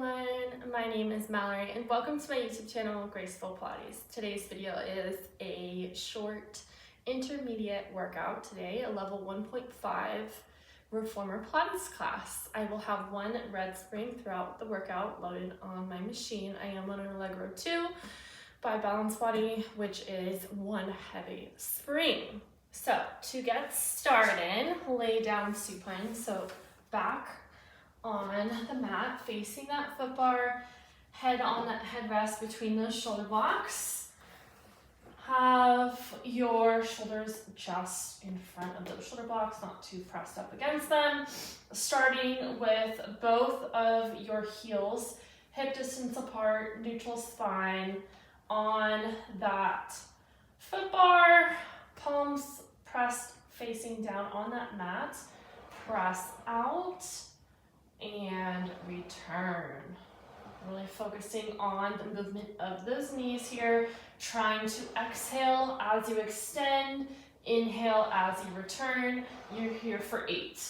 My name is Mallory and welcome to my YouTube channel, Graceful Pilates. Today's video is a short intermediate workout today, a level 1.5 reformer Pilates class. I will have one red spring throughout the workout loaded on my machine. I am on an Allegro 2 by Balance Body, which is one heavy spring. So to get started, lay down supine, so back on the mat, facing that foot bar, head on that headrest between those shoulder blocks. Have your shoulders just in front of those shoulder blocks, not too pressed up against them. Starting with both of your heels hip distance apart, neutral spine on that foot bar, palms pressed facing down on that mat. Press out and return. Really focusing on the movement of those knees here, trying to exhale as you extend, inhale as you return. You're here for 8.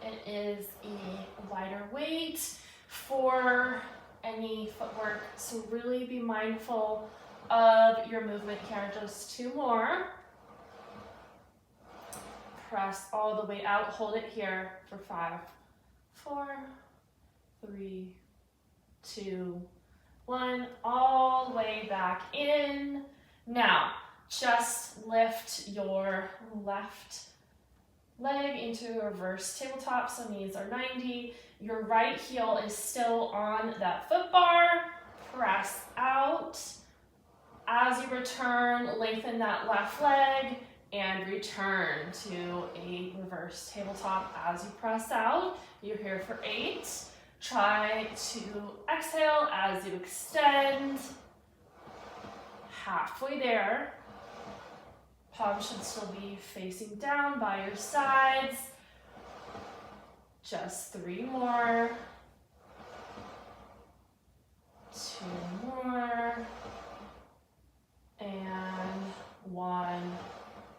It is a lighter weight for any footwork, so really be mindful of your movement here. Just 2 more. Press all the way out. Hold it here for 5, 4, 3, 2, 1. All the way back in. Now, just lift your left leg into a reverse tabletop, so knees are 90. Your right heel is still on that foot bar. Press out. As you return, lengthen that left leg and return to a reverse tabletop as you press out. You're here for 8. Try to exhale as you extend. Halfway there. Palms should still be facing down by your sides. Just 3 more. 2 more. And 1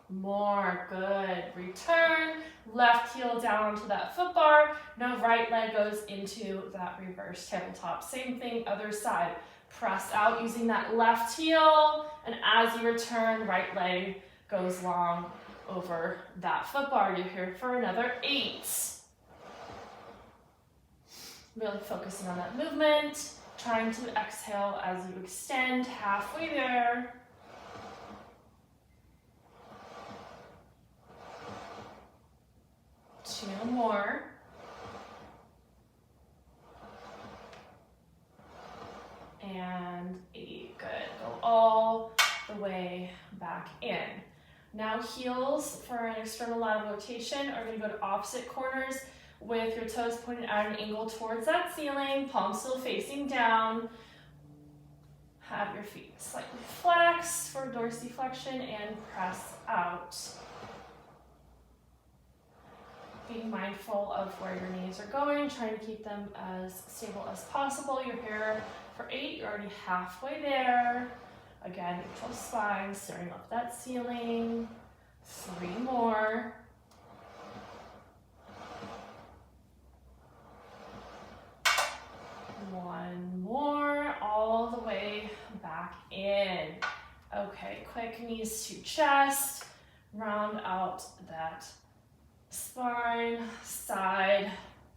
more. Good. Return. Left heel down onto that foot bar. Now right leg goes into that reverse tabletop. Same thing, other side. Press out using that left heel. And as you return, right leg goes long over that foot bar. You're here for another 8. Really focusing on that movement. Trying to exhale as you extend. Halfway there. 2 more. And 8. Good. Go all the way back in. Now heels for an external lateral rotation are going to go to opposite corners with your toes pointed at an angle towards that ceiling, palms still facing down. Have your feet slightly flexed for dorsiflexion and press out. Being mindful of where your knees are going, trying to keep them as stable as possible. You're here for 8, you're already halfway there. Again, neutral spine, staring up that ceiling. 3 more. 1 more, all the way back in. Okay, quick knees to chest, round out that spine, side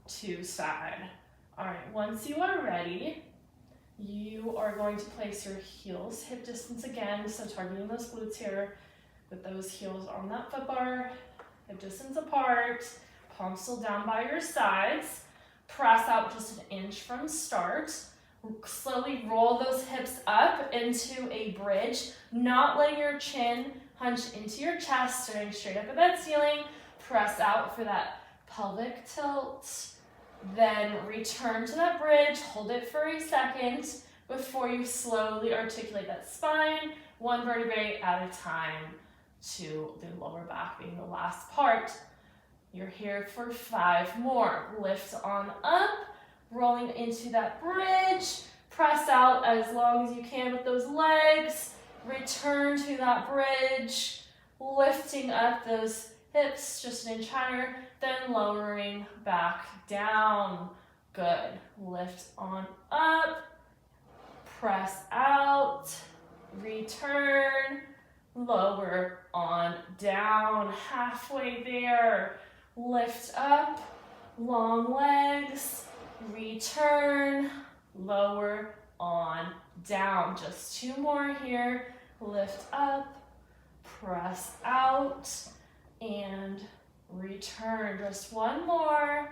to side. All right, once you are ready, you are going to place your heels hip distance again, so targeting those glutes here with those heels on that foot bar, hip distance apart, palms still down by your sides. Press out just an inch from start. Slowly roll those hips up into a bridge, not letting your chin hunch into your chest, staring straight up at that ceiling. Press out for that pelvic tilt. Then return to that bridge, hold it for a second before you slowly articulate that spine, 1 vertebrae at a time, to the lower back being the last part. You're here for 5 more. Lift on up, rolling into that bridge. Press out as long as you can with those legs. Return to that bridge. lifting up those hips just an inch higher, then lowering back down. Good. Lift on up, press out, return, lower on down, halfway there. Lift up, long legs, return, lower on down. Just two more here. Lift up, press out, and return. Just one more.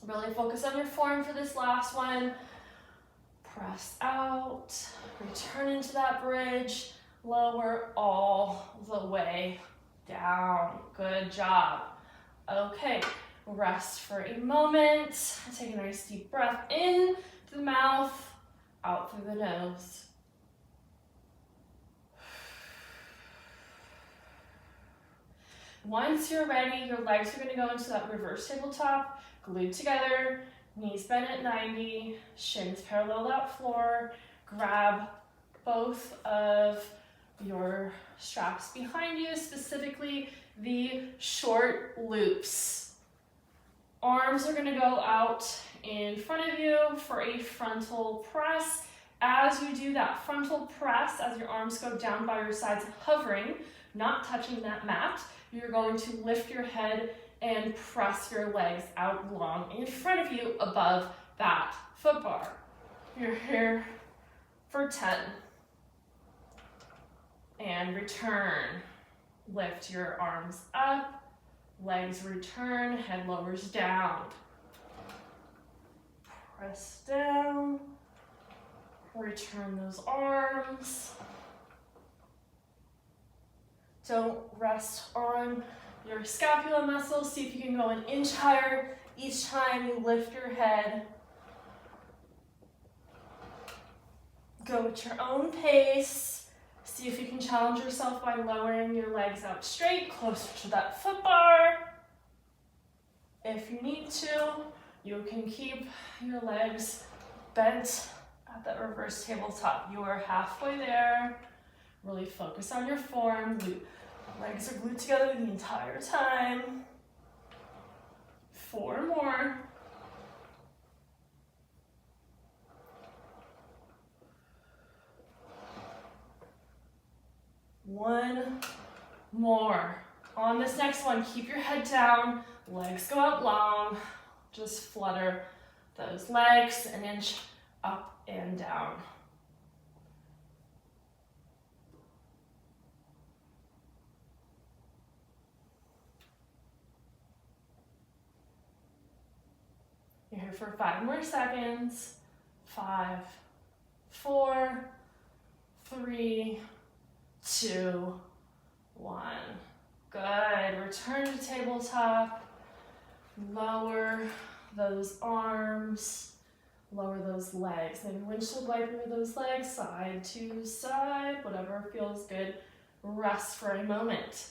Really focus on your form for this last one. Press out, return into that bridge, lower all the way down. Good job. Okay, rest for a moment. Take a nice deep breath in through the mouth, out through the nose. Once you're ready, your legs are going to go into that reverse tabletop, glued together, knees bent at 90, shins parallel that floor. Grab both of your straps behind you, specifically the short loops. Arms are going to go out in front of you for a frontal press. As you do that frontal press, as your arms go down by your sides, hovering, not touching that mat, you're going to lift your head and press your legs out long in front of you above that foot bar. You're here for 10. And return. Lift your arms up, legs return, head lowers down. Press down, return those arms. Don't rest on your scapula muscles. See if you can go an inch higher each time you lift your head. Go at your own pace. See if you can challenge yourself by lowering your legs out straight, closer to that foot bar. If you need to, you can keep your legs bent at that reverse tabletop. You are halfway there. Really focus on your form. Legs are glued together the entire time. 4 more. One more. On this next one, keep your head down, legs go out long. Just flutter those legs an inch up and down. You're here for 5 more seconds. 5, 4, 3, 2, 1. Good. Return to tabletop. Lower those arms. Lower those legs. Maybe windshield wiper those legs side to side, whatever feels good. Rest for a moment.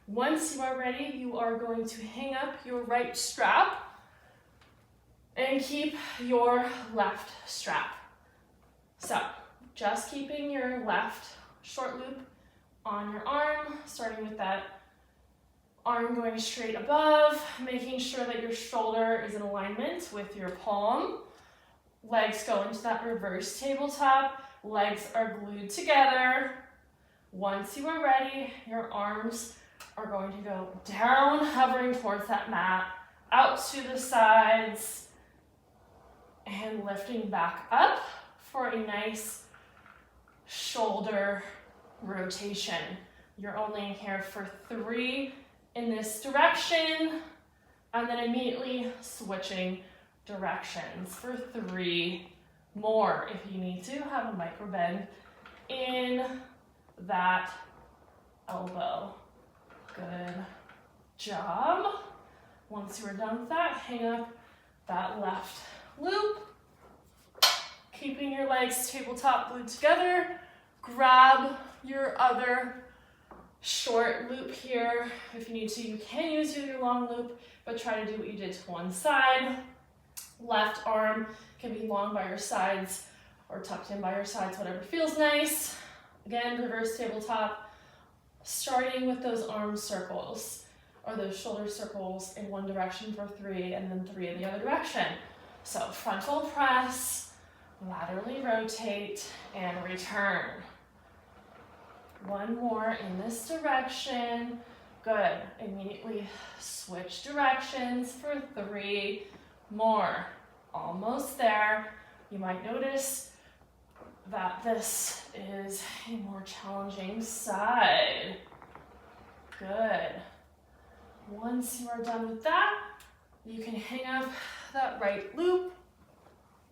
Once you are ready, you are going to hang up your right strap and keep your left strap. So, just keeping your left short loop on your arm, starting with that arm going straight above, making sure that your shoulder is in alignment with your palm. Legs go into that reverse tabletop. Legs are glued together. Once you are ready, your arms are going to go down, hovering towards that mat, out to the sides, and lifting back up for a nice shoulder rotation. You're only here for 3 in this direction, and then immediately switching directions for 3 more. If you need to, have a micro bend in that elbow. Good job. Once you are done with that, hang up that left loop. Keeping your legs tabletop glued together. Grab your other short loop here. If you need to, you can use your long loop, but try to do what you did to one side. Left arm can be long by your sides or tucked in by your sides, whatever feels nice. Again, reverse tabletop. starting with those arm circles or those shoulder circles in one direction for 3 and then 3 in the other direction. So frontal press, laterally rotate, and return. One more in this direction. Good. Immediately switch directions for 3 more. Almost there. You might notice that this is a more challenging side. Good. Once you are done with that, you can hang up that right loop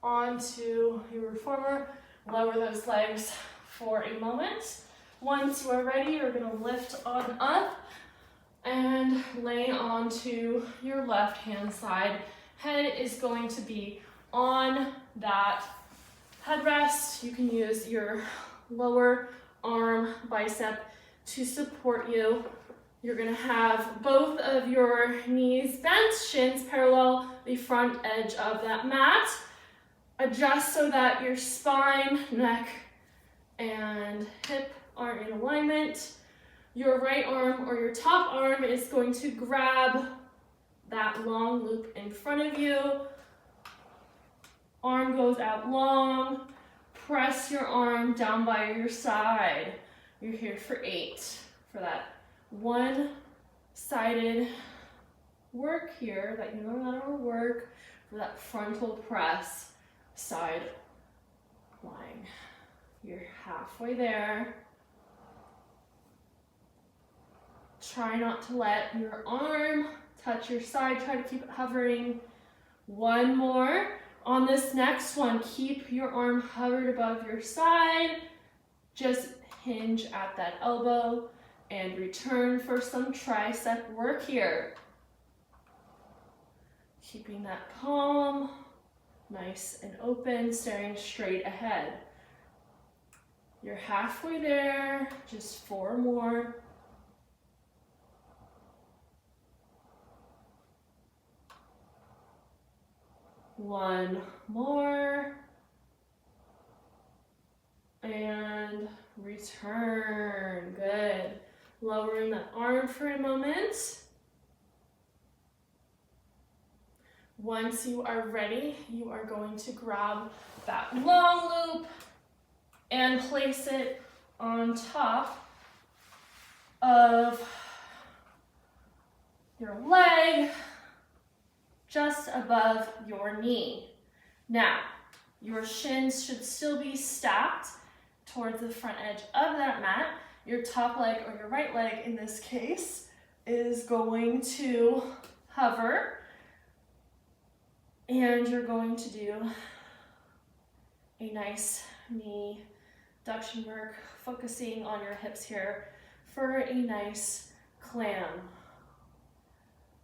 onto your reformer. Lower those legs for a moment. Once you are ready, you're going to lift on up and lay onto your left hand side. Head is going to be on that headrest. You can use your lower arm bicep to support you. You're going to have both of your knees bent, shins parallel the front edge of that mat. Adjust so that your spine, neck, and hip are in alignment. Your right arm or your top arm is going to grab that long loop in front of you. Arm goes out long. Press your arm down by your side. You're here for 8 for that one-sided work here that you know how to work for that frontal press side lying. You're halfway there. Try not to let your arm touch your side. Try to keep it hovering. One more. On this next one, keep your arm hovered above your side. Just hinge at that elbow and return for some tricep work here. Keeping that palm nice and open, staring straight ahead. You're halfway there, just 4 more. One more. And return. Good. Lowering the arm for a moment. Once you are ready, you are going to grab that long loop and place it on top of your leg, just above your knee. Now, your shins should still be stacked towards the front edge of that mat. Your top leg, or your right leg in this case, is going to hover, and you're going to do a nice knee abduction work, focusing on your hips here for a nice clam.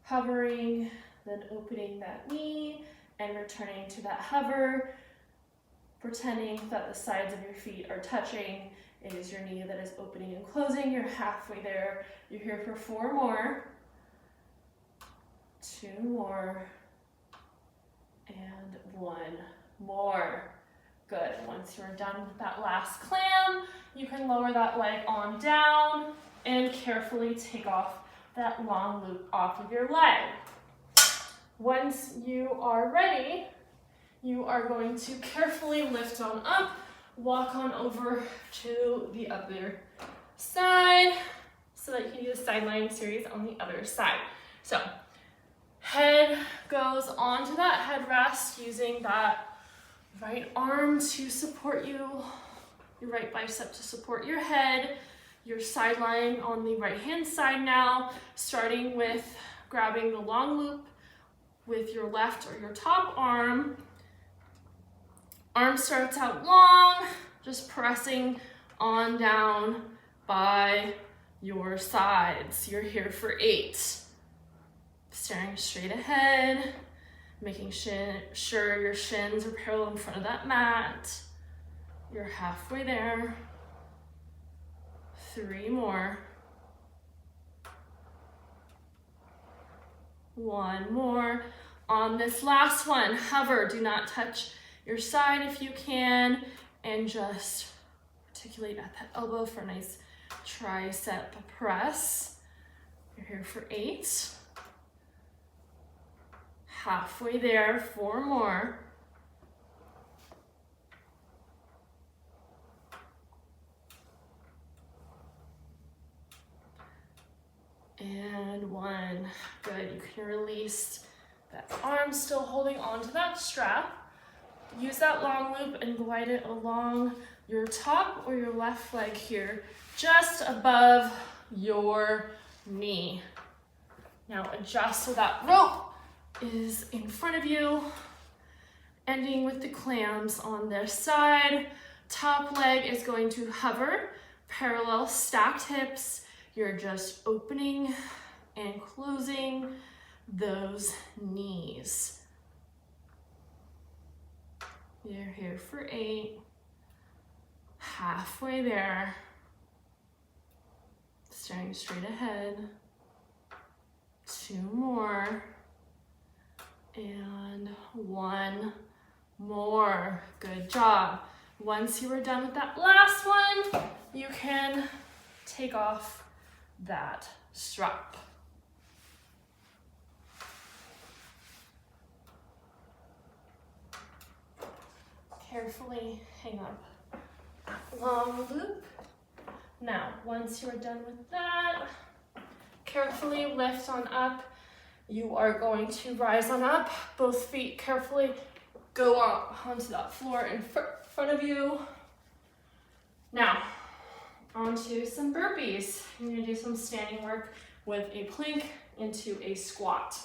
Hovering, then opening that knee and returning to that hover, pretending that the sides of your feet are touching. It is your knee that is opening and closing. You're halfway there. You're here for 4 more, 2 more, and 1 more. Good. Once you're done with that last clam, you can lower that leg on down and carefully take off that long loop off of your leg. Once you are ready, you are going to carefully lift on up, walk on over to the other side so that you can do the sideline series on the other side. So head goes onto that headrest, using that right arm to support you, your right bicep to support your head. Your sideline on the right hand side now, starting with grabbing the long loop with your left or your top arm. Arm starts out long, just pressing on down by your sides. You're here for 8. Staring straight ahead, making sure your shins are parallel in front of that mat. You're halfway there. 3 more. 1 more. On this last one, hover. Do not touch your side if you can, and just articulate at that elbow for a nice tricep press. You're here for 8. Halfway there, 4 more. And 1. Good, you can release that arm, still holding on to that strap. Use that long loop and glide it along your top or your left leg here, just above your knee. Now adjust so that rope is in front of you, ending with the clams on this side. Top leg is going to hover, parallel stacked hips. You're just opening and closing those knees. You're here for 8. Halfway there. Staring straight ahead. 2 more. And 1 more. Good job. Once you are done with that last one, you can take off that strap. Carefully hang up that long loop. Now, once you're done with that, carefully lift on up. You are going to rise on up. Both feet carefully go up onto that floor in front of you. Now, onto some burpees. I'm going to do some standing work with a plank into a squat.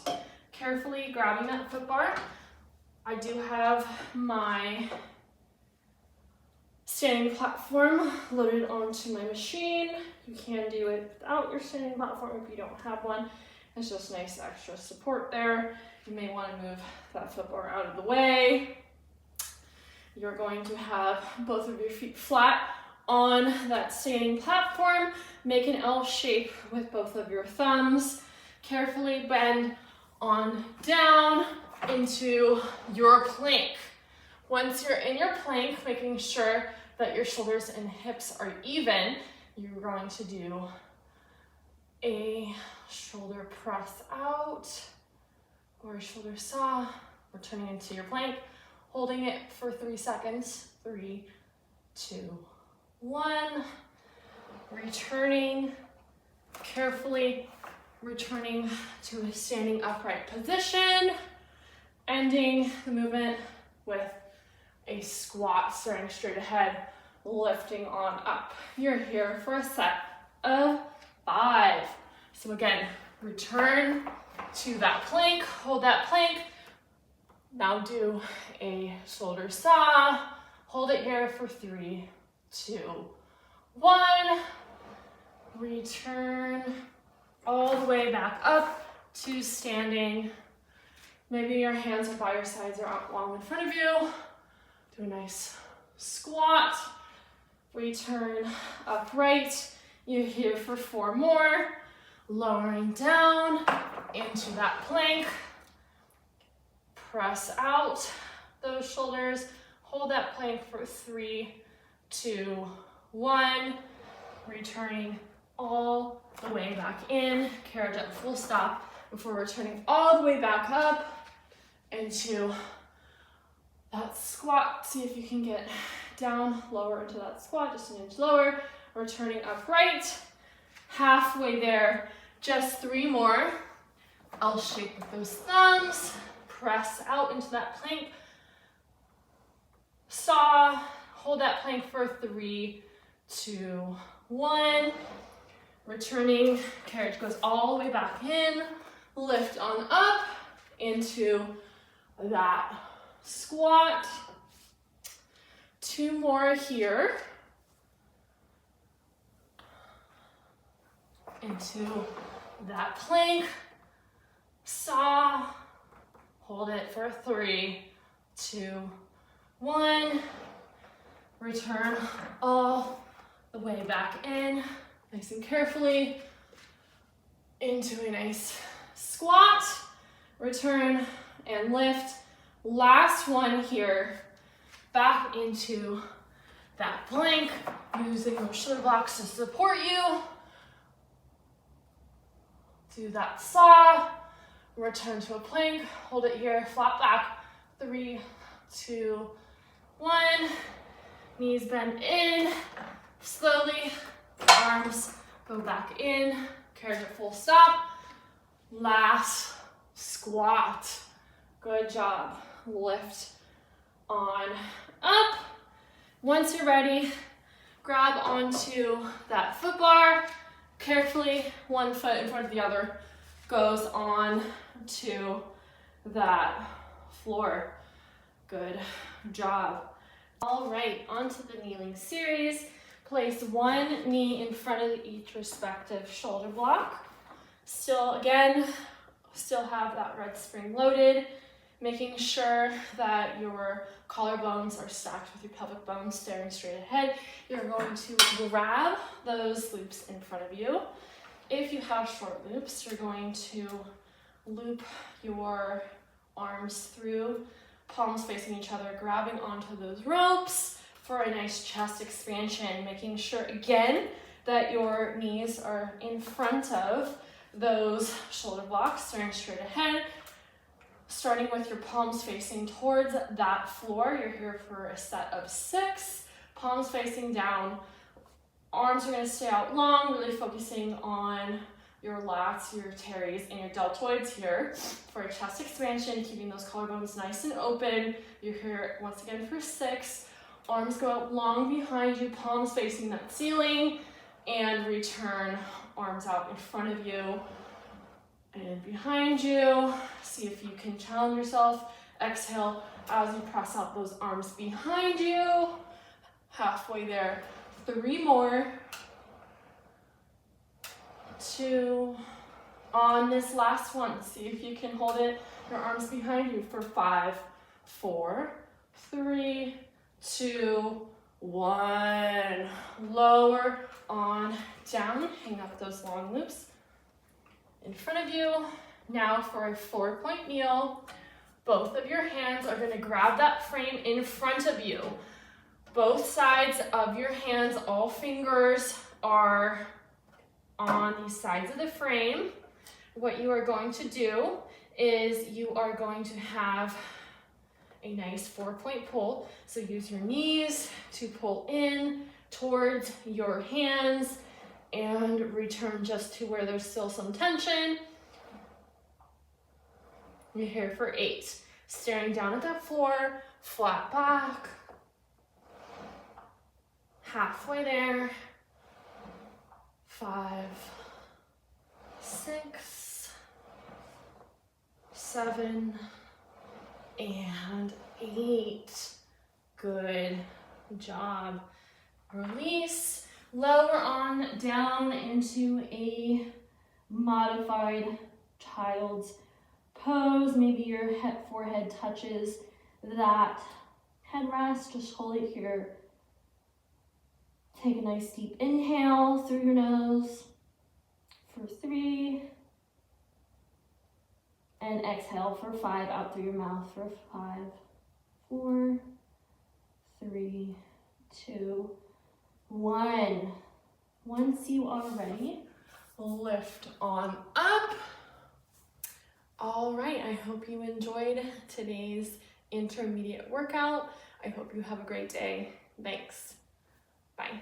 Carefully grabbing that foot bar. I do have my standing platform loaded onto my machine. You can do it without your standing platform if you don't have one. It's just nice extra support there. You may want to move that foot bar out of the way. You're going to have both of your feet flat on that standing platform. Make an L shape with both of your thumbs. Carefully bend on down into your plank. Once you're in your plank, making sure that your shoulders and hips are even, you're going to do a shoulder press out or a shoulder saw, returning into your plank, holding it for 3 seconds. 3, 2, 1. Returning, carefully returning to a standing upright position, ending the movement with a squat, starting straight ahead, lifting on up. You're here for a set of 5. So again, return to that plank, hold that plank. Now do a shoulder saw, hold it here for 3, 2, 1. Return all the way back up to standing. Maybe your hands are by your sides or out long in front of you. Do a nice squat. Return upright. You're here for 4 more. Lowering down into that plank. Press out those shoulders. Hold that plank for 3, 2, 1. Returning all the way back in. Carriage at full stop before returning all the way back up into that squat. See if you can get down, lower into that squat, just an inch lower. Returning upright. Halfway there, just 3 more. L shape with those thumbs. Press out into that plank. Saw, hold that plank for 3, 2, 1. Returning, carriage goes all the way back in. Lift on up into that squat. 2 more here. Into that plank. Saw, hold it for 3, 2, 1. Return all the way back in, nice and carefully, into a nice squat. Return and lift. Last one here, back into that plank, using those shoulder blocks to support you. Do that saw, return to a plank, hold it here, flat back, 3, 2, 1. Knees bend in, slowly, arms go back in, carry to full stop. Last squat. Good job. Lift on up. Once you're ready, grab onto that foot bar. Carefully, one foot in front of the other goes on to that floor. Good job. All right, onto the kneeling series. Place one knee in front of each respective shoulder block. Still have that red spring loaded, making sure that your collarbones are stacked with your pelvic bones staring straight ahead. You're going to grab those loops in front of you. If you have short loops, you're going to loop your arms through, palms facing each other, grabbing onto those ropes for a nice chest expansion, making sure again that your knees are in front of those shoulder blocks, staring straight ahead, starting with your palms facing towards that floor. You're here for a set of 6, palms facing down, arms are going to stay out long, really focusing on your lats, your teres, and your deltoids here for a chest expansion, keeping those collarbones nice and open. You're here once again for 6, arms go out long behind you, palms facing that ceiling, and return, arms out in front of you and behind you. See if you can challenge yourself. Exhale as you press out those arms behind you. Halfway there. 3 more. 2. On this last one, see if you can hold it, your arms behind you for 5, 4, 3, 2, 1. Lower on down, hang up those long loops in front of you. Now for a 4-point kneel. Both of your hands are going to grab that frame in front of you. Both sides of your hands, all fingers are on the sides of the frame. What you are going to do is you are going to have a nice 4-point pull. So use your knees to pull in towards your hands and return just to where there's still some tension. You're here for 8. Staring down at that floor, flat back. Halfway there. 5, 6, 7, and 8. Good job. Release. Lower on down into a modified child's pose. Maybe your forehead touches that headrest. Just hold it here. Take a nice deep inhale through your nose for 3. And exhale for 5 out through your mouth for 5, 4, 3, 2, 1. Once you are ready, lift on up. All right, I hope you enjoyed today's intermediate workout. I hope you have a great day. Thanks. Bye.